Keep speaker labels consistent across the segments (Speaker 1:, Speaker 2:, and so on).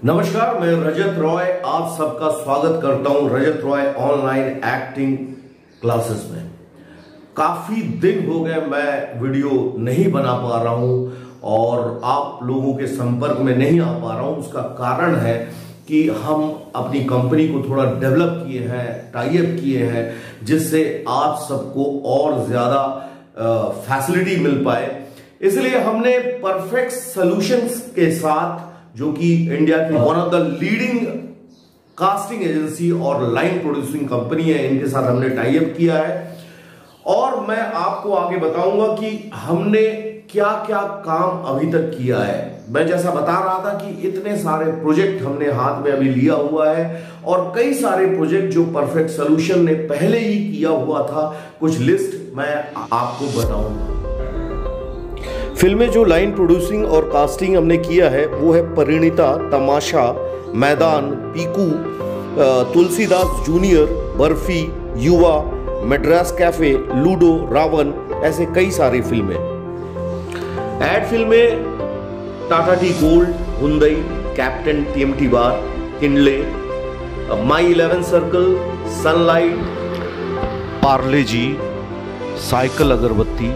Speaker 1: नमस्कार, मैं रजत रॉय आप सबका स्वागत करता हूं रजत रॉय ऑनलाइन एक्टिंग क्लासेस में। काफी दिन हो गए मैं वीडियो नहीं बना पा रहा हूं और आप लोगों के संपर्क में नहीं आ पा रहा हूं। उसका कारण है कि हम अपनी कंपनी को थोड़ा डेवलप किए हैं, टाई अप किए हैं, जिससे आप सबको और ज्यादा फैसिलिटी मिल पाए। इसलिए हमने परफेक्ट सॉल्यूशंस के साथ, जो कि इंडिया की one of the leading casting agency और लाइन प्रोड्यूसिंग कंपनी है, इनके साथ हमने टाई अप किया है। और मैं आपको आगे बताऊंगा कि हमने क्या क्या काम अभी तक किया है। मैं जैसा बता रहा था कि इतने सारे प्रोजेक्ट हमने हाथ में अभी लिया हुआ है और कई सारे प्रोजेक्ट जो परफेक्ट सॉल्यूशन ने पहले ही किया हुआ था, कुछ लिस्ट मैं आपको बताऊंगा। फिल्में जो लाइन प्रोड्यूसिंग और कास्टिंग हमने किया है वो है परिणीता, तमाशा, मैदान, पीकू, तुलसीदास जूनियर, बर्फी, युवा, मद्रास कैफे, लूडो, रावण, ऐसे कई सारी फिल्में। एड फिल्में Tata tea gold, Hyundai, captain TMT bar, Kindle, my 11 circle, Sunlight, Parle G, cycle agarbatti,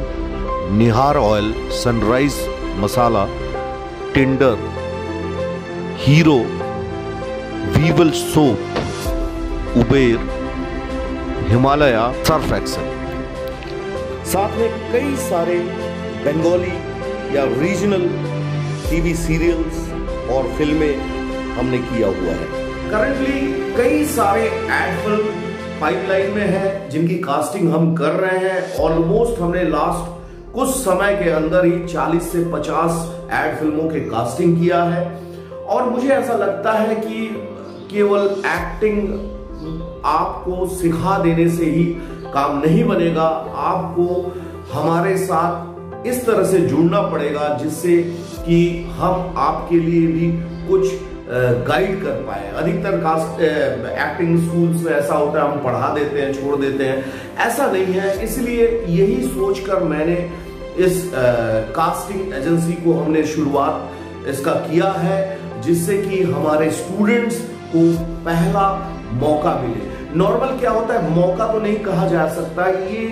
Speaker 1: Nihar oil, sunrise masala, Tinder, Hero, Vivel soap, Uber, Himalaya, Surf Excel. साथ में कई सारे बंगाली या रीजनल टीवी सीरियल्स और फिल्में हमने किया हुआ है। करंटली कई सारे एड फिल्म पाइपलाइन में है जिनकी कास्टिंग हम कर रहे हैं। ऑलमोस्ट हमने लास्ट कुछ समय के अंदर ही 40 से 50 एड फिल्मों के कास्टिंग किया है। और मुझे ऐसा लगता है कि केवल एक्टिंग आपको सिखा देने से ही काम नहीं बनेगा, आपको हमारे साथ इस तरह से जुड़ना पड़ेगा जिससे कि हम आपके लिए भी कुछ गाइड कर पाए। अधिकतर कास्ट एक्टिंग स्कूल्स में ऐसा होता है, हम पढ़ा देते हैं, छोड़ देते हैं। ऐसा नहीं है, इसलिए यही सोचकर मैंने इस कास्टिंग एजेंसी को हमने शुरुआत इसका किया है, जिससे कि हमारे स्टूडेंट्स को पहला मौका मिले। नॉर्मल क्या होता है, मौका तो नहीं कहा जा सकता, ये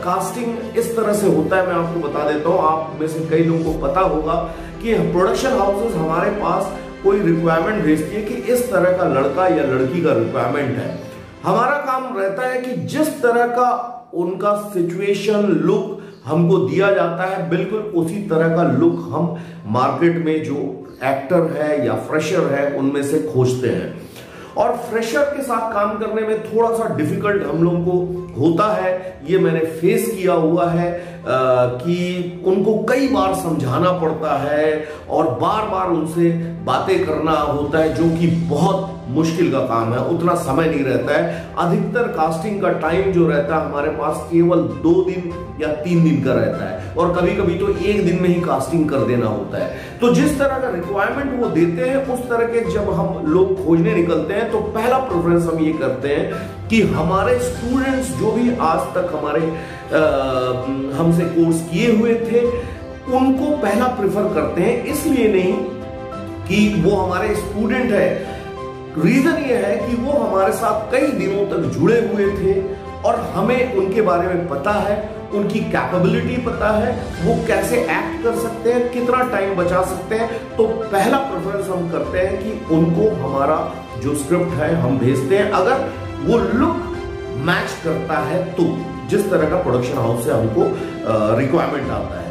Speaker 1: कास्टिंग इस तरह से होता है। मैं आपको बता देता हूँ, आप में से कई लोगों को पता होगा कि प्रोडक्शन हाउसेस हमारे पास कोई रिक्वायरमेंट भेजती है कि इस तरह का लड़का या लड़की का रिक्वायरमेंट है। हमारा काम रहता है कि जिस तरह का उनका सिचुएशन, लुक हमको दिया जाता है, बिल्कुल उसी तरह का लुक हम मार्केट में जो एक्टर है या फ्रेशर है उनमें से खोजते हैं। और फ्रेशर के साथ काम करने में थोड़ा सा डिफिकल्ट हम लोगों को होता है, ये मैंने फेस किया हुआ है कि उनको कई बार समझाना पड़ता है और बार बार उनसे बातें करना होता है, जो कि बहुत मुश्किल का काम है। उतना समय नहीं रहता है। अधिकतर कास्टिंग का टाइम जो रहता है हमारे पास केवल 2 दिन या 3 दिन का रहता है और कभी कभी तो 1 दिन में ही कास्टिंग कर देना होता है। तो जिस तरह का रिक्वायरमेंट वो देते हैं उस तरह के जब हम लोग खोजने निकलते हैं तो पहला प्रेफरेंस हम ये करते हैं कि हमारे स्टूडेंट्स जो भी आज तक हमारे हमसे कोर्स किए हुए थे उनको पहला प्रेफर करते हैं। इसलिए नहीं कि वो हमारे स्टूडेंट है, रीजन ये है कि वो हमारे साथ कई दिनों तक जुड़े हुए थे और हमें उनके बारे में पता है, उनकी कैपेबिलिटी पता है, वो कैसे एक्ट कर सकते हैं, कितना टाइम बचा सकते हैं। तो पहला प्रेफरेंस हम करते हैं कि उनको हमारा जो स्क्रिप्ट है हम भेजते हैं, अगर वो लुक मैच करता है तो, जिस तरह का प्रोडक्शन हाउस से हमको रिक्वायरमेंट आता है।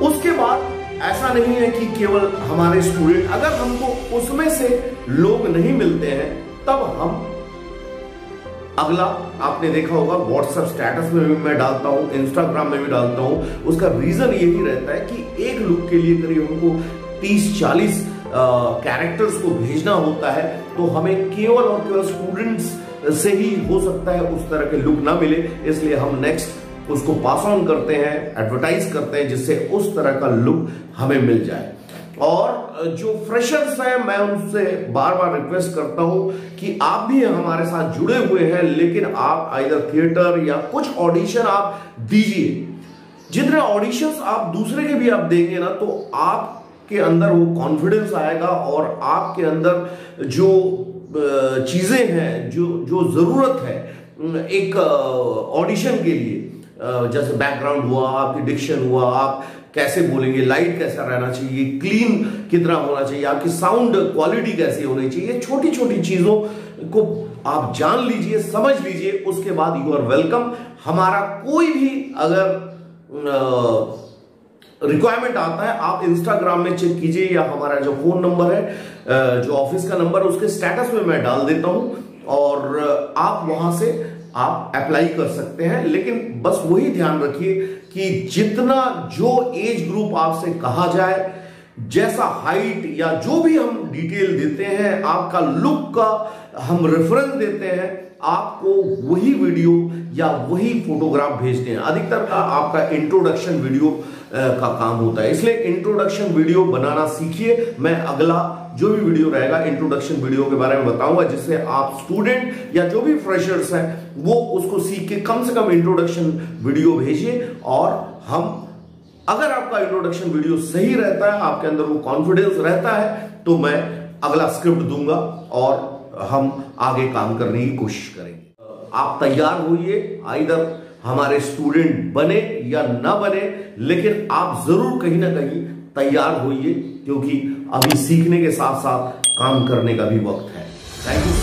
Speaker 1: उसके बाद ऐसा नहीं है कि केवल हमारे स्टूडेंट, अगर हमको उसमें से लोग नहीं मिलते हैं तब हम अगला, आपने देखा होगा व्हाट्सएप स्टेटस में भी मैं डालता हूं, इंस्टाग्राम में भी डालता हूं। उसका रीजन यही रहता है कि एक लुक के लिए करीब हमको 30-40 कैरेक्टर्स को भेजना होता है, तो हमें केवल और केवल स्टूडेंट्स से ही हो सकता है उस तरह के लुक ना मिले। इसलिए हम नेक्स्ट उसको पास ऑन करते हैं, एडवर्टाइज करते हैं, जिससे उस तरह का लुक हमें मिल जाए। और जो फ्रेशर्स हैं मैं उनसे बार बार रिक्वेस्ट करता हूं कि आप भी हमारे साथ जुड़े हुए हैं, लेकिन आप आइदर थिएटर या कुछ ऑडिशन आप दीजिए। जितने ऑडिशंस आप दूसरे के भी आप देंगे ना, तो आप आपके अंदर वो कॉन्फिडेंस आएगा और आपके अंदर जो चीजें हैं, जो जरूरत है एक ऑडिशन के लिए, जैसे बैकग्राउंड हुआ, आपकी डिक्शन हुआ, आप कैसे बोलेंगे, लाइट कैसा रहना चाहिए, क्लीन कितना होना चाहिए, आपकी साउंड क्वालिटी कैसी होनी चाहिए, छोटी छोटी चीजों को आप जान लीजिए, समझ लीजिए, उसके बाद यू आर वेलकम। हमारा कोई भी अगर रिक्वायरमेंट आता है, आप इंस्टाग्राम में चेक कीजिए या हमारा जो फोन नंबर है, जो ऑफिस का नंबर, उसके स्टेटस में मैं डाल देता हूं और आप वहां से आप अप्लाई कर सकते हैं। लेकिन बस वही ध्यान रखिए कि जितना जो एज ग्रुप आपसे कहा जाए, जैसा हाइट या जो भी हम डिटेल देते हैं, आपका लुक का हम रेफरेंस देते हैं, आपको वही वीडियो या वही फोटोग्राफ भेजते हैं। अधिकतर का आपका इंट्रोडक्शन वीडियो का काम होता है, इसलिए इंट्रोडक्शन वीडियो बनाना सीखिए। मैं अगला जो भी वीडियो रहेगा इंट्रोडक्शन वीडियो के बारे में बताऊंगा, जिससे आप स्टूडेंट या जो भी फ्रेशर्स हैं वो उसको सीख के कम से कम इंट्रोडक्शन वीडियो भेजिए। और हम, अगर आपका इंट्रोडक्शन वीडियो सही रहता है, आपके अंदर वो कॉन्फिडेंस रहता है, तो मैं अगला स्क्रिप्ट दूंगा और हम आगे काम करने की कोशिश करेंगे। आप तैयार होइए, आइदर हमारे स्टूडेंट बने या ना बने, लेकिन आप जरूर कहीं ना कहीं तैयार होइए, क्योंकि अभी सीखने के साथ साथ काम करने का भी वक्त है। Thank you.